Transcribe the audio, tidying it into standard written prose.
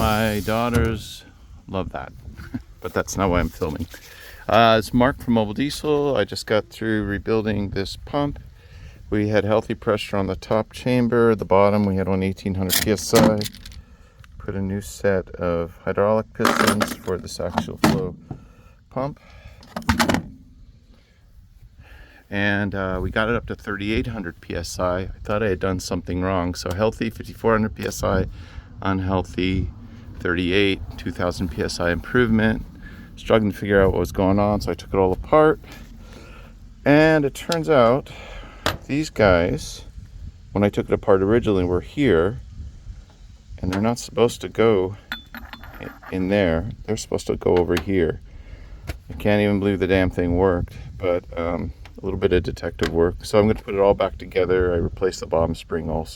My daughters love that, but that's not why I'm filming. It's Mark from Mobile Diesel. I just got through rebuilding this pump. We had healthy pressure on the top chamber. The bottom we had on 1800 psi. Put a new set of hydraulic pistons for this axial flow pump. And we got it up to 3800 psi. I thought I had done something wrong. So healthy 5400 psi, unhealthy 38, 2000 psi improvement. Struggling to figure out what was going on, so I took it all apart. And it turns out these guys, when I took it apart originally, were here, and they're not supposed to go in there. They're supposed to go over here. I can't even believe the damn thing worked, but a little bit of detective work. So I'm going to put it all back together. I replaced the bottom spring also.